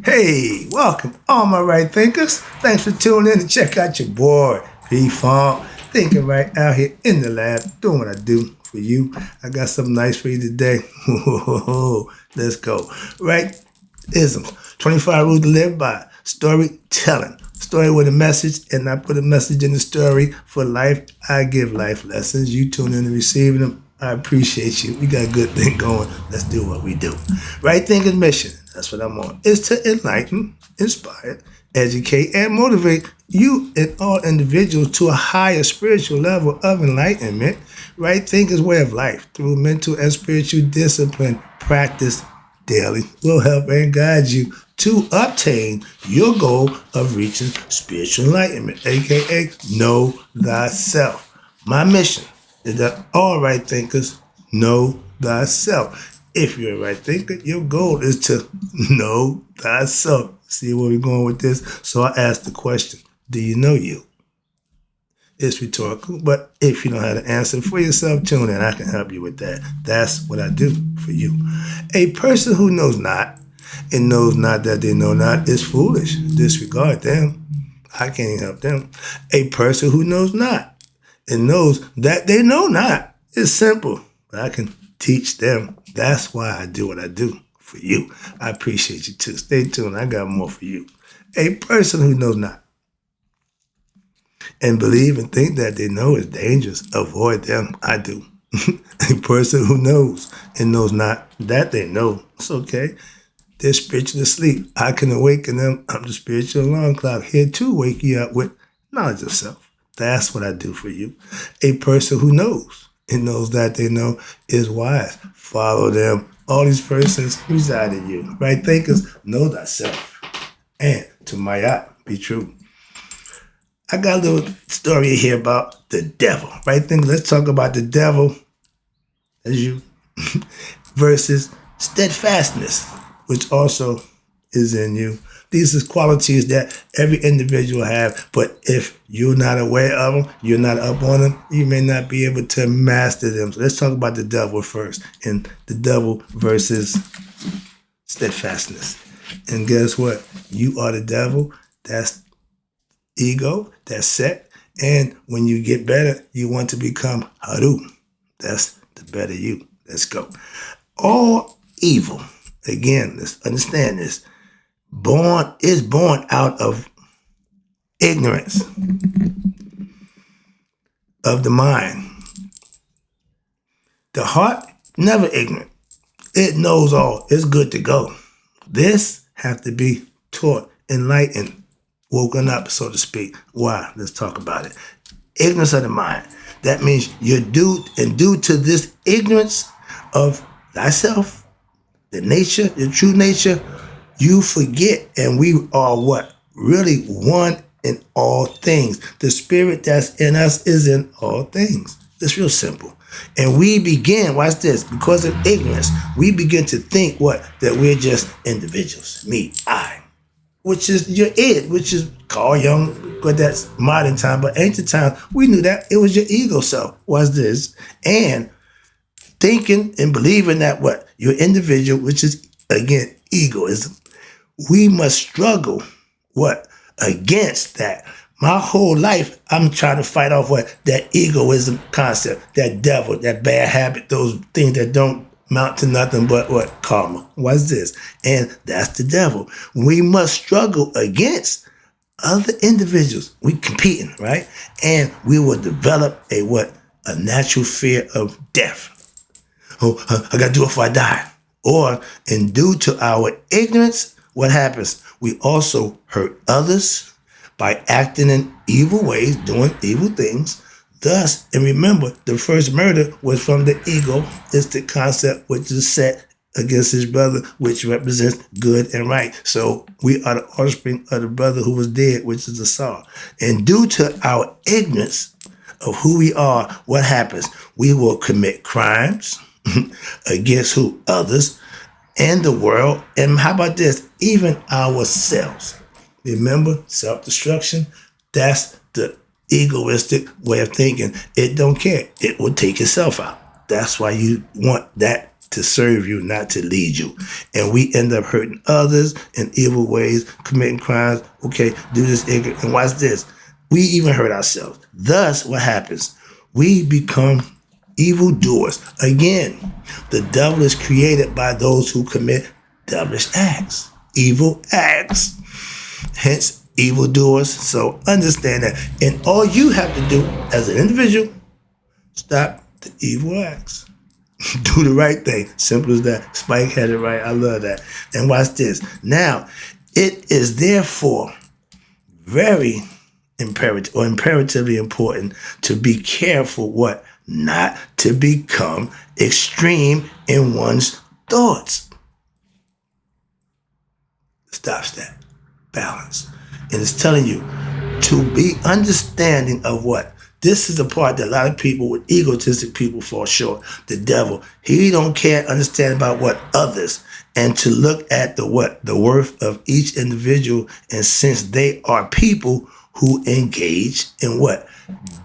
Hey, welcome, all my right thinkers. Thanks for tuning in to check out your boy, P-Funk. Thinking right out here in the lab, doing what I do for you. I got something nice for you today. Let's go. Right? Isms. 25 rules to live by. Storytelling. Story with a message, and I put a message in the story for life. I give life lessons. You tune in and receiving them. I appreciate you. We got a good thing going. Let's do what we do. Right thinking mission. That's what I'm on. Is to enlighten, inspire, educate, and motivate you and all individuals to a higher spiritual level of enlightenment. Right thinking's way of life through mental and spiritual discipline practice daily will help and guide you to obtain your goal of reaching spiritual enlightenment, aka know thyself. My mission is that all right thinkers know thyself. If you're a right thinker, your goal is to know thyself. See where we're going with this? So I asked the question, do you know you? It's rhetorical, but if you don't have the answer for yourself, tune in. I can help you with that. That's what I do for you. A person who knows not and knows not that they know not is foolish. Disregard them. I can't help them. A person who knows not and knows that they know not is simple, but I can teach them. That's why I do what I do for you. I appreciate you too. Stay tuned. I got more for you. A person who knows not and believe and think that they know is dangerous. Avoid them. I do. A person who knows and knows not that they know, it's okay. They're spiritually asleep. I can awaken them. I'm the spiritual alarm clock here to wake you up with knowledge of self. That's what I do for you. A person who knows and knows that they know is wise. Follow them. All these persons reside in you. Right thinkers, know thyself. And to Mayat, be true. I got a little story here about the devil. Right thinkers, let's talk about the devil as you versus steadfastness, which also is in you. These are qualities that every individual have, but if you're not aware of them, you're not up on them, you may not be able to master them. So let's talk about the devil first, and the devil versus steadfastness. And guess what? You are the devil. That's ego. That's set. And when you get better, you want to become Heru. That's the better you. Let's go. All evil, again, let's understand this, born out of ignorance of the mind. The heart, never ignorant. It knows all. It's good to go. This have to be taught, enlightened, woken up, so to speak. Why? Let's talk about it. Ignorance of the mind. That means you're due to this ignorance of thyself, the nature, the true nature, you forget, and we are what? Really one in all things. The spirit that's in us is in all things. It's real simple. And we begin, watch this, because of ignorance, we begin to think what? That we're just individuals. Me, I. Which is your id, which is Carl Jung, but that's modern time. But ancient time, we knew that it was your ego self. Watch this. And thinking and believing that what? You're individual, which is, again, egoism. We must struggle, what? Against that. My whole life, I'm trying to fight off what? That egoism concept, that devil, that bad habit, those things that don't amount to nothing but what? Karma. What's this? And that's the devil. We must struggle against other individuals. We competing, right? And we will develop a what? A natural fear of death. Oh, I got to do it before I die. Or, and due to our ignorance, what happens? We also hurt others by acting in evil ways, doing evil things. Thus, and remember, the first murder was from the egoistic concept, which is set against his brother, which represents good and right. So we are the offspring of the brother who was dead, which is the Saul. And due to our ignorance of who we are, what happens? We will commit crimes against who? Others and the world. And how about this? Even ourselves. Remember, self-destruction, that's the egoistic way of thinking. It don't care. It will take itself out. That's why you want that to serve you, not to lead you. And we end up hurting others in evil ways, committing crimes, okay, do this, and watch this. We even hurt ourselves. Thus, what happens? We become evildoers. Again, the devil is created by those who commit devilish acts, evil acts. Hence, evildoers. So understand that. And all you have to do as an individual, stop the evil acts. Do the right thing. Simple as that. Spike had it right. I love that. And watch this. Now, it is therefore very imperatively important to be careful what? Not to become extreme in one's thoughts. Stops that. Balance. And it's telling you to be understanding of what? This is the part that a lot of people with egotistic people fall short. The devil, he don't care, understand about what others, and to look at the worth of each individual. And since they are people who engage in what?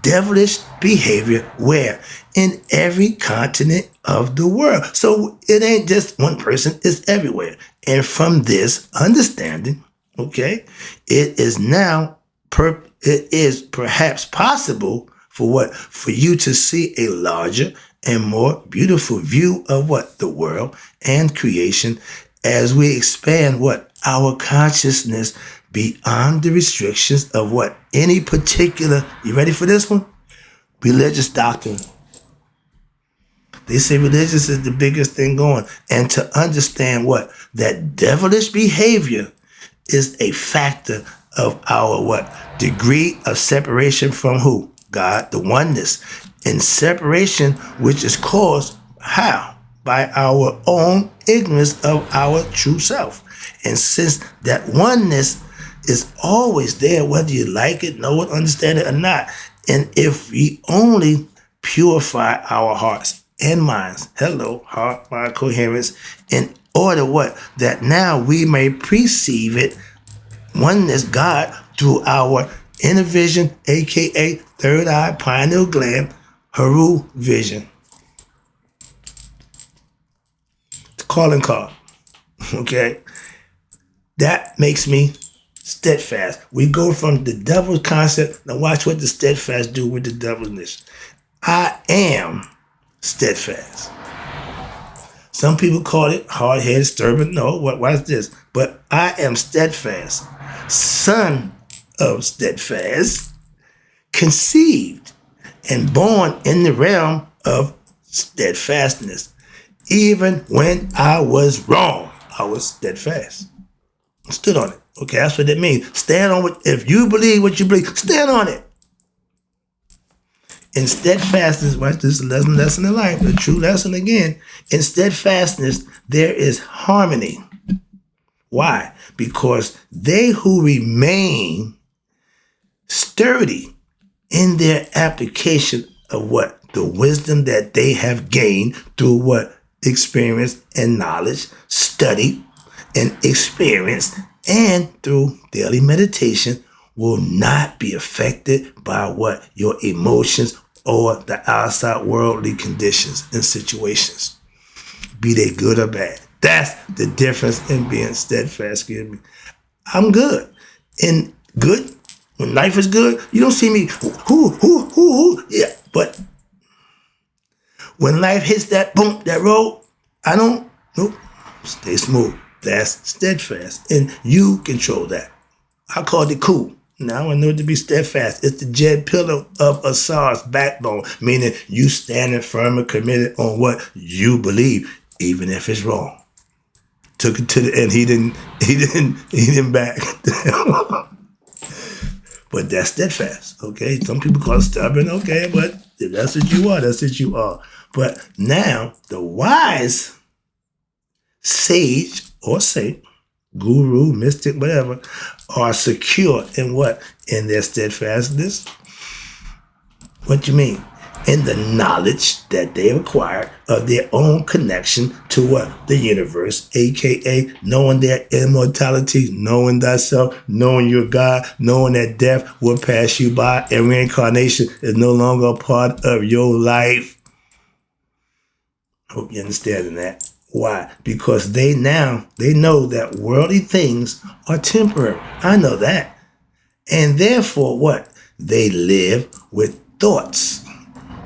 Devilish behavior, where? In every continent of the world. So it ain't just one person, it's everywhere. And from this understanding, okay, it is now it is perhaps possible for what? For you to see a larger and more beautiful view of what? The world and creation as we expand what? Our consciousness beyond the restrictions of what? Any particular, you ready for this one? Religious doctrine. They say religious is the biggest thing going. And to understand what? That devilish behavior is a factor of our what? Degree of separation from who? God, the oneness. And separation which is caused, how? By our own ignorance of our true self. And since that oneness is always there, whether you like it, know it, understand it or not, and if we only purify our hearts and minds, heart, mind, coherence, in order what? That now we may perceive it, oneness, God, through our inner vision, aka third eye, pineal gland, Heru vision. The calling card. Okay? That makes me steadfast. We go from the devil's concept. Now watch what the steadfast do with the devilness. I am steadfast. Some people call it hard-headed, stubborn. No, watch this. But I am steadfast, son of steadfast, conceived and born in the realm of steadfastness. Even when I was wrong, I was steadfast. I stood on it. Okay, that's what that means. Stand on it. If you believe what you believe, stand on it. In steadfastness, watch this lesson in life, a true lesson again. In steadfastness, there is harmony. Why? Because they who remain sturdy in their application of what? The wisdom that they have gained through what? Experience and knowledge, study and experience, and through daily meditation will not be affected by what? Your emotions or the outside worldly conditions and situations, be they good or bad. That's the difference in being steadfast. Excuse me. I'm good. And good, when life is good, you don't see me, yeah. But when life hits that boom, that road, I don't, nope, stay smooth. That's steadfast. And you control that. I called it cool. Now I know to be steadfast. It's the jet pillar of Asar's backbone, meaning you standing firm and committed on what you believe, even if it's wrong. Took it to the end. He didn't back. But that's steadfast, okay? Some people call it stubborn, okay? But if that's what you are, that's what you are. But now, the wise sage or saint, guru, mystic, whatever, are secure in what? In their steadfastness. What do you mean? In the knowledge that they acquired of their own connection to what? The universe, aka knowing their immortality, knowing thyself, knowing your God, knowing that death will pass you by and reincarnation is no longer a part of your life. Hope you're understanding that. Why? Because they know that worldly things are temporary. I know that. And therefore, what? They live with thoughts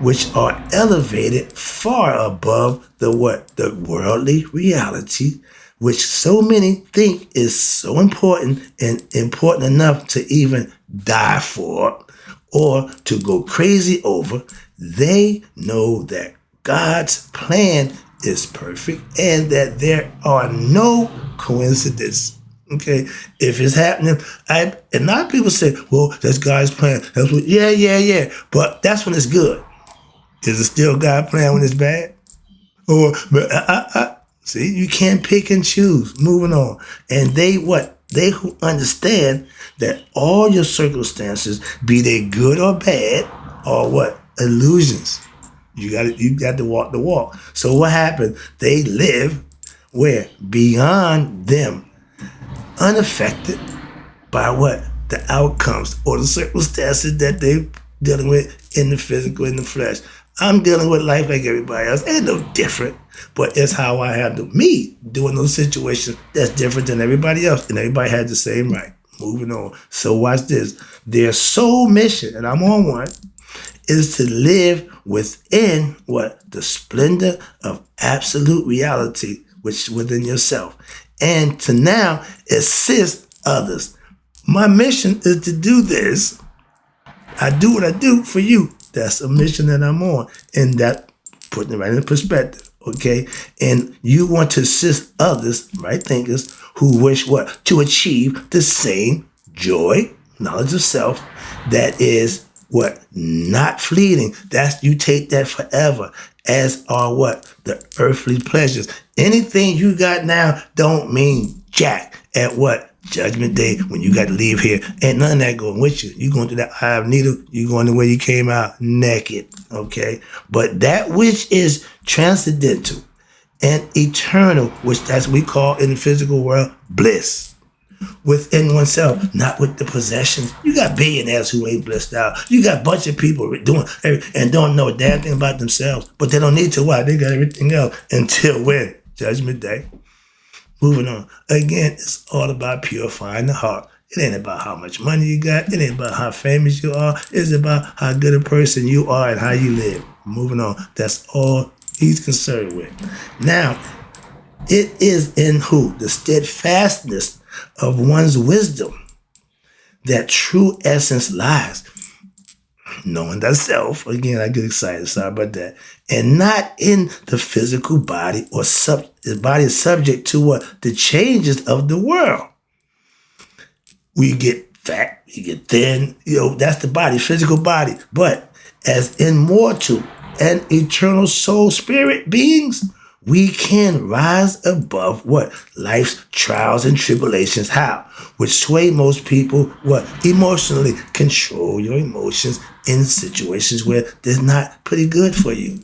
which are elevated far above the what? The worldly reality, which so many think is so important and important enough to even die for or to go crazy over. They know that God's plan is perfect and that there are no coincidences. Okay, if it's happening, and a lot of people say, "Well, that's God's plan." That's what, yeah. But that's when it's good. Is it still God's plan when it's bad? Or, see, you can't pick and choose. Moving on, and they what? They who understand that all your circumstances, be they good or bad, are what? Illusions. You got to walk the walk. So what happened? They live where? Beyond them, unaffected by what? The outcomes or the circumstances that they're dealing with in the physical, in the flesh. I'm dealing with life like everybody else. Ain't no different, but it's how I handle me doing those situations that's different than everybody else. And everybody had the same right. Moving on. So watch this. Their sole mission, and I'm on one, is to live within what? The splendor of absolute reality, which is within yourself. And to now assist others. My mission is to do this. I do what I do for you. That's a mission that I'm on. And that, putting it right in perspective, okay? And you want to assist others, right thinkers, who wish what? To achieve the same joy, knowledge of self, that is what? Not fleeting. That's, you take that forever, as are what? The earthly pleasures. Anything you got now don't mean jack at what? Judgment Day, when you got to leave here. Ain't none of that going with you. You going through that eye of needle, you going the way you came out, naked, okay? But that which is transcendental and eternal, which that's we call in the physical world bliss, within oneself, not with the possessions. You got billionaires who ain't blissed out. You got a bunch of people doing and don't know a damn thing about themselves, but they don't need to. Why? They got everything else until when? Judgment Day. Moving on. Again, it's all about purifying the heart. It ain't about how much money you got. It ain't about how famous you are. It's about how good a person you are and how you live. Moving on. That's all he's concerned with. Now, it is in who? The steadfastness of one's wisdom that true essence lies. Knowing thyself, again, I get excited, sorry about that, and not in the physical body or the body is subject to what? The changes of the world. We get fat, we get thin, that's the body, physical body. But as immortal and eternal soul spirit beings, we can rise above what? Life's trials and tribulations. How? Which sway most people, what? Emotionally. Control your emotions in situations where they're not pretty good for you.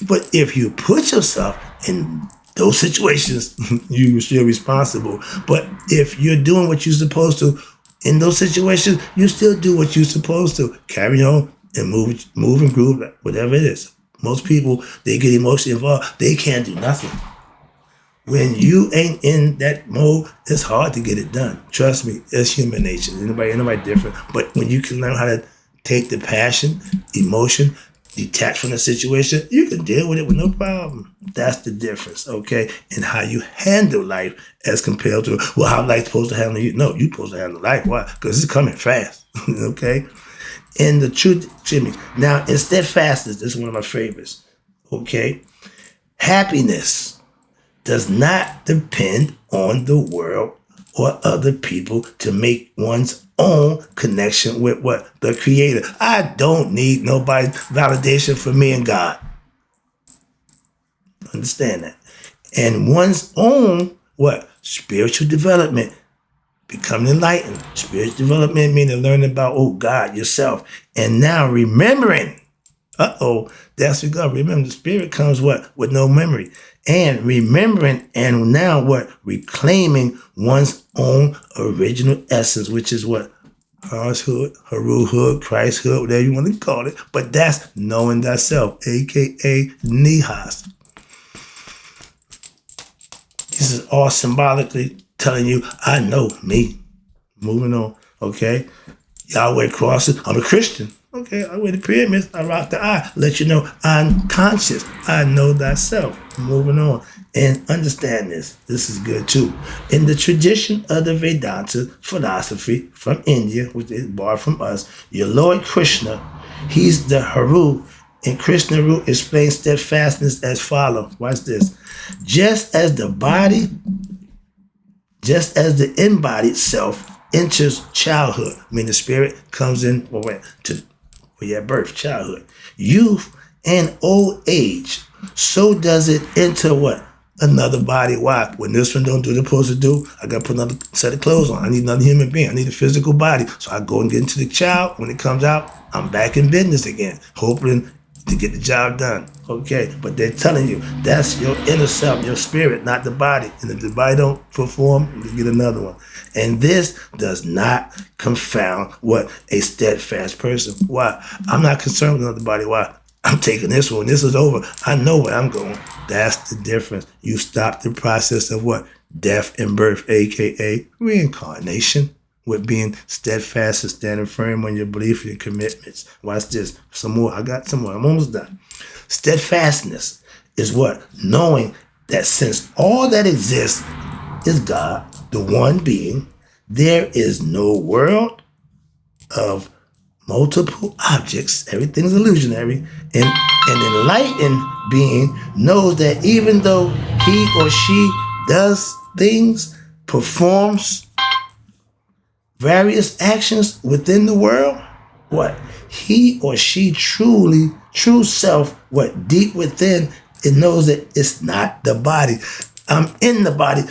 But if you put yourself in those situations, you're still responsible. But if you're doing what you're supposed to in those situations, you still do what you're supposed to. Carry on and move and groove, whatever it is. Most people, they get emotionally involved. They can't do nothing. When you ain't in that mode, it's hard to get it done. Trust me, it's human nature. Nobody different. But when you can learn how to take the passion, emotion, detach from the situation, you can deal with it with no problem. That's the difference, okay? And how you handle life as compared to, well, how life's supposed to handle you. No, you're supposed to handle life. Why? Because it's coming fast, okay? In the truth, Jimmy. Now, in steadfastness, this is one of my favorites. Okay? Happiness does not depend on the world or other people to make one's own connection with what? The Creator. I don't need nobody's validation for me and God. Understand that. And one's own, what? Spiritual development. Becoming enlightened. Spiritual development meaning learning about, God, yourself. And now remembering. That's what God. Remember, the spirit comes what? With no memory. And remembering and now what? Reclaiming one's own original essence, which is what? Heru hood, Christ hood, whatever you want to call it. But that's knowing thyself, a.k.a. Nihas. This is all symbolically telling you, I know me. Moving on, okay? Yahweh crosses. I'm a Christian. Okay, I wear the pyramids. I rock the eye. Let you know I'm conscious. I know thyself. Moving on. And understand this. This is good too. In the tradition of the Vedanta philosophy from India, which is borrowed from us, your Lord Krishna, he's the Heru. And Krishna Ru explains steadfastness as follows. Watch this. Just as the embodied self enters childhood, I mean the spirit comes in at birth, childhood, youth, and old age, so does it enter what? Another body. Why? When this one don't do what it's supposed to do, I got to put another set of clothes on. I need another human being. I need a physical body. So I go and get into the child. When it comes out, I'm back in business again, hoping to get the job done. Okay, but they're telling you that's your inner self, your spirit, not the body. And if the body don't perform, you get another one. And this does not confound what a steadfast person. Why? I'm not concerned with another body. Why? I'm taking this one. This is over. I know where I'm going. That's the difference. You stop the process of what? Death and birth, aka reincarnation, with being steadfast and standing firm on your belief and your commitments. Watch this. Some more. I got some more. I'm almost done. Steadfastness is what? Knowing that since all that exists is God, the one being, there is no world of multiple objects. Everything is illusionary. And an enlightened being knows that even though he or she does things, performs various actions within the world, what? He or she true self, what? Deep within, it knows that it's not the body. I'm in the body.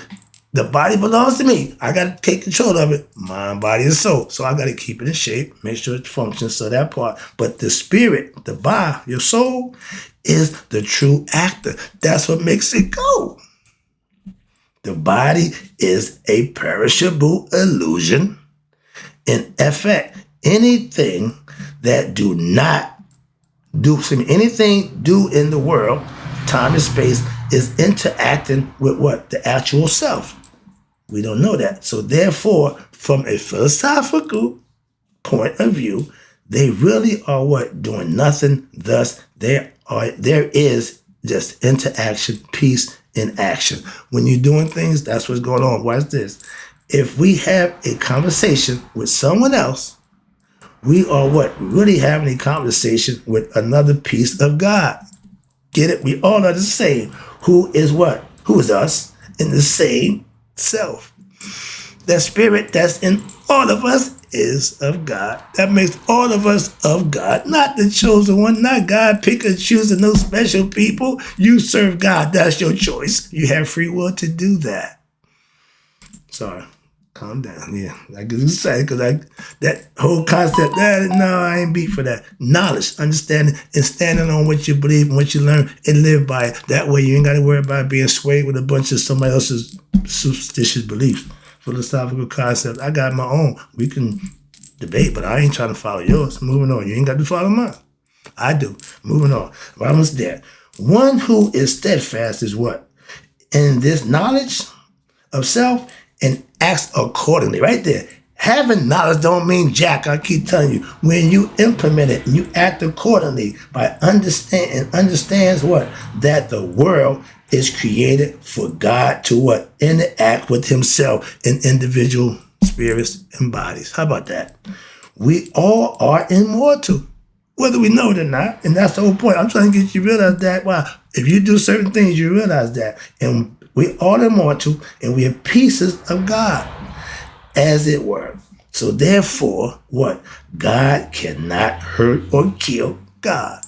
The body belongs to me. I got to take control of it. Mind, body, and soul. So I got to keep it in shape, make sure it functions, so that part. But the spirit, the body, your soul, is the true actor. That's what makes it go. The body is a perishable illusion. In effect, anything that anything do in the world, time and space, is interacting with what? The actual self. We don't know that. So therefore, from a philosophical point of view, they really are what? Doing nothing. Thus, there is just interaction, peace in action. When you're doing things, that's what's going on. Watch this. If we have a conversation with someone else, we are what? Really having a conversation with another piece of God. Get it? We all are the same. Who is what? Who is us in the same self? That spirit that's in all of us is of God. That makes all of us of God, not the chosen one, not God pick and choosing no special people. You serve God. That's your choice. You have free will to do that. Sorry. Calm down. Yeah, I can say because that whole concept. No, I ain't beat for that. Knowledge, understanding, and standing on what you believe and what you learn and live by it. That way, you ain't got to worry about being swayed with a bunch of somebody else's superstitious beliefs, philosophical concepts. I got my own. We can debate, but I ain't trying to follow yours. Moving on. You ain't got to follow mine. I do. Moving on. We're almost there. One who is steadfast is what? In this knowledge of self and acts accordingly. Right there. Having knowledge don't mean jack. I keep telling you. When you implement it and you act accordingly by understands what? That the world is created for God to what? Interact with himself in individual spirits and bodies. How about that? We all are immortal, whether we know it or not. And that's the whole point. I'm trying to get you to realize that. Wow. If you do certain things, you realize that. And we all immortal, and we are pieces of God, as it were. So therefore, what? God cannot hurt or kill God.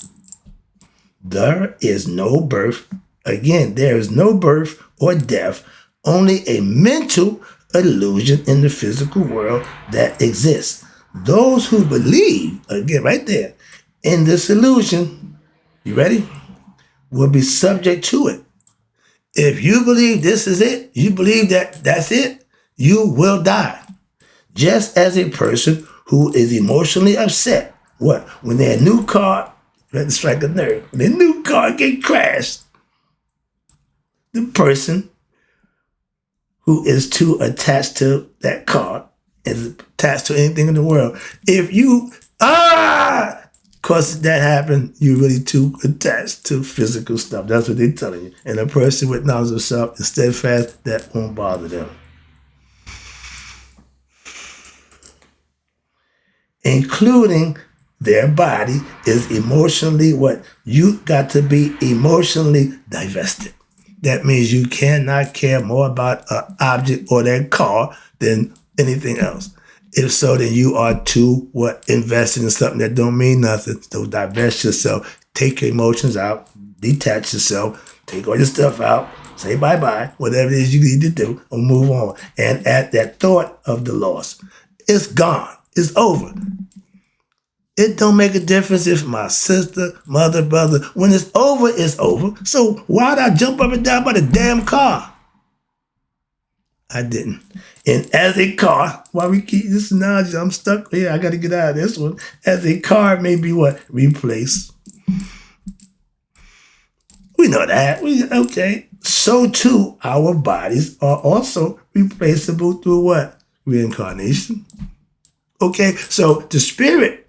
There is no birth. Again, there is no birth or death, only a mental illusion in the physical world that exists. Those who believe, again, right there, in this illusion, you ready? Will be subject to it. If you believe this is it, you believe that that's it, you will die. Just as a person who is emotionally upset, what? When their new car, you have to strike a nerve, when their new car get crashed, the person who is too attached to that car, is attached to anything in the world. If you, cause that happened, you're really too attached to physical stuff. That's what they're telling you. And a person with knowledge of self is steadfast, that won't bother them. Including their body is emotionally what? You got to be emotionally divested. That means you cannot care more about an object or that car than anything else. If so, then you are too invested in something that don't mean nothing. So divest yourself, take your emotions out, detach yourself, take all your stuff out, say bye-bye, whatever it is you need to do, or move on. And at that thought of the loss, it's gone. It's over. It don't make a difference if my sister, mother, brother, when it's over, it's over. So why'd I jump up and down by the damn car? I didn't. And as a car, why we keep this analogy, I'm stuck here, I got to get out of this one. As a car may be what? Replaced. We know that. Okay. So too, our bodies are also replaceable through what? Reincarnation. Okay, so the spirit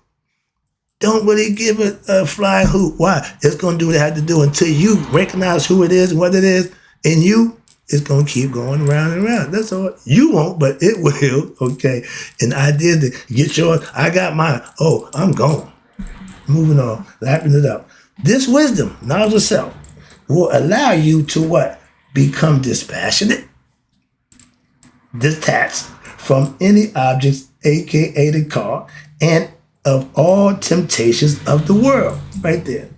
don't really give a flying hoot. Why? It's going to do what it had to do until you recognize who it is and what it is. And you, it's going to keep going round and round. That's all. You won't, but it will. Okay. And the idea to get yours, I got mine. Oh, I'm gone. Moving on. Lapping it up. This wisdom, knowledge of self, will allow you to what? Become dispassionate, detached from any objects, aka the car, and of all temptations of the world. Right there.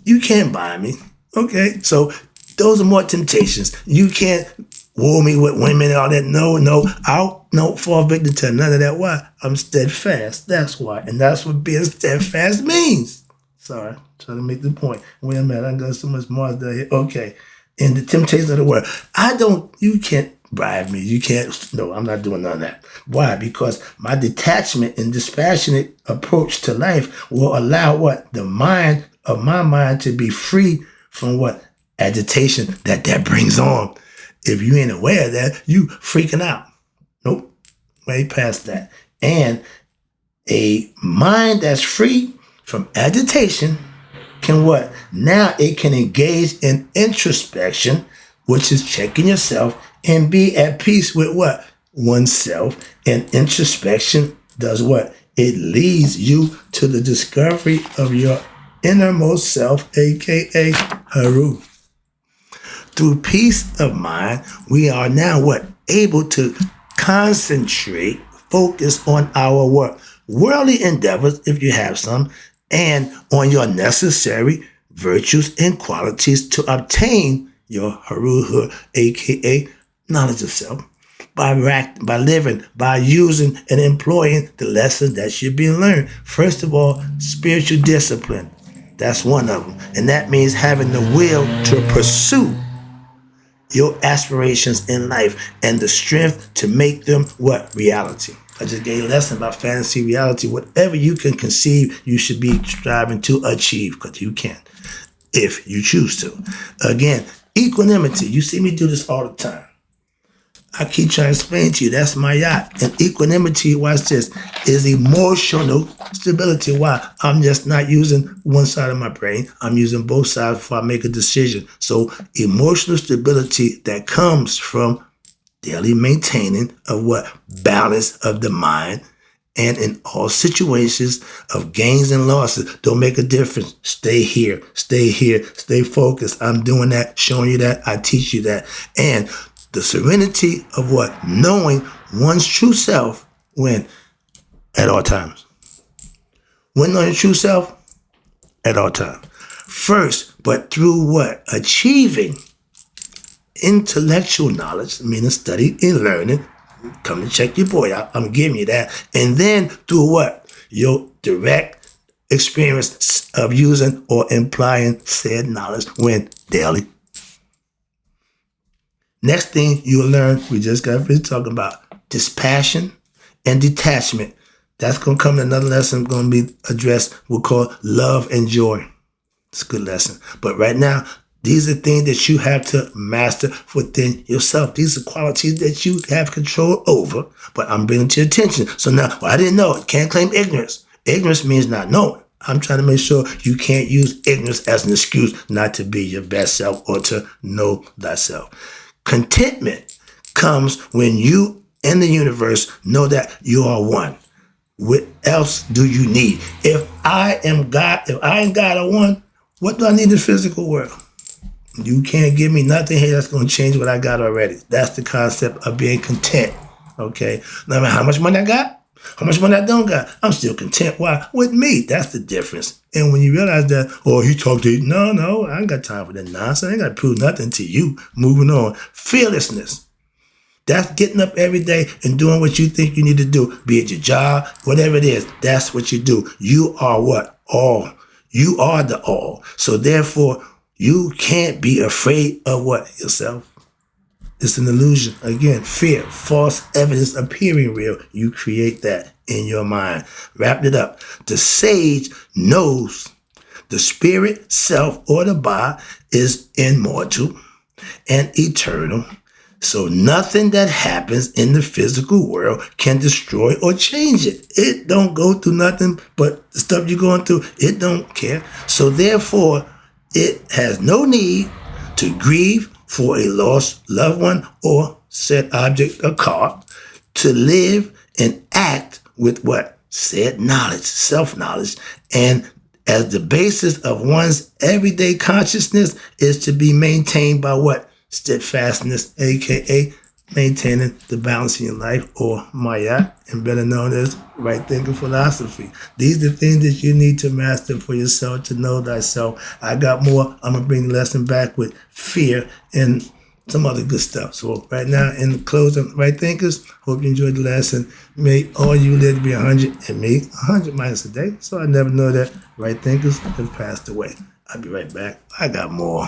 You can't buy me. Okay, so those are more temptations. You can't woo me with women and all that. No, I'll fall victim to none of that. Why? I'm steadfast. That's why. And that's what being steadfast means. Sorry, trying to make the point. Wait a minute, I got so much more down here. Okay, in the temptations of the world. You can't bribe me. You can't, no, I'm not doing none of that. Why? Because my detachment and dispassionate approach to life will allow what? The mind of my mind to be free from what? Agitation that brings on. If you ain't aware of that, you freaking out. Nope, way past that. And a mind that's free from agitation can what? Now it can engage in introspection, which is checking yourself and be at peace with what? Oneself. And introspection does what? It leads you to the discovery of your innermost self, aka Heru. Through peace of mind, we are now what? Able to concentrate, focus on our work, worldly endeavors, if you have some, and on your necessary virtues and qualities to obtain your Heruhood, aka knowledge of self, by living, by using and employing the lessons that should be learned. First of all, spiritual discipline. That's one of them. And that means having the will to pursue your aspirations in life and the strength to make them what? Reality. I just gave a lesson about fantasy reality. Whatever you can conceive, you should be striving to achieve, because you can, if you choose to. Again, equanimity. You see me do this all the time. I keep trying to explain to you, that's my yacht. And equanimity, watch this, is emotional stability. Why? I'm just not using one side of my brain. I'm using both sides before I make a decision. So emotional stability that comes from daily maintaining of what? Balance of the mind. And in all situations of gains and losses, don't make a difference. Stay here, stay focused. I'm doing that, showing you that, I teach you that. And the serenity of what? Knowing one's true self when? At all times. When knowing your true self? At all times. First, but through what? Achieving intellectual knowledge, meaning study and learning. Come to check your boy out. I'm giving you that. And then through what? Your direct experience of using or implying said knowledge when? Daily. Next thing you'll learn, we just got finished talking about dispassion and detachment. That's going to come in another lesson going to be addressed. We'll call love and joy. It's a good lesson. But right now, These are things that you have to master within yourself. These are qualities that you have control over, but I'm bringing to your attention. So now, well, I didn't know it. Can't claim ignorance. Ignorance means not knowing. I'm trying to make sure you can't use ignorance as an excuse not to be your best self or to know thyself. Contentment comes when you and the universe know that you are one. What else do you need? If I am God, if I and God are one, what do I need in the physical world? You can't give me nothing here that's going to change what I got already. That's the concept of being content. Okay? No matter how much money I got, how much money I don't got, I'm still content. Why? With me. That's the difference. And when you realize that, oh, he talked to you. No, I ain't got time for that nonsense. I ain't got to prove nothing to you. Moving on. Fearlessness. That's getting up every day and doing what you think you need to do. Be it your job, whatever it is. That's what you do. You are what? All. You are the all. So therefore, you can't be afraid of what? Yourself. It's an illusion. Again, fear, false evidence appearing real. You create that in your mind. Wrap it up. The sage knows the spirit, self, or the body is immortal and eternal. So nothing that happens in the physical world can destroy or change it. It don't go through nothing but the stuff you're going through. It don't care. So therefore, it has no need to grieve for a lost loved one or said object or car, to live and act with what? Said knowledge, self-knowledge. And as the basis of one's everyday consciousness is to be maintained by what? Steadfastness, aka maintaining the balance in your life, or Maya, and better known as right thinking philosophy. These are things that you need to master for yourself, to know thyself. I got more. I'm going to bring the lesson back with fear and some other good stuff. So right now, in closing, right thinkers, hope you enjoyed the lesson. May all you live to be 100 and me 100 minus a day. So I never know that right thinkers have passed away. I'll be right back. I got more.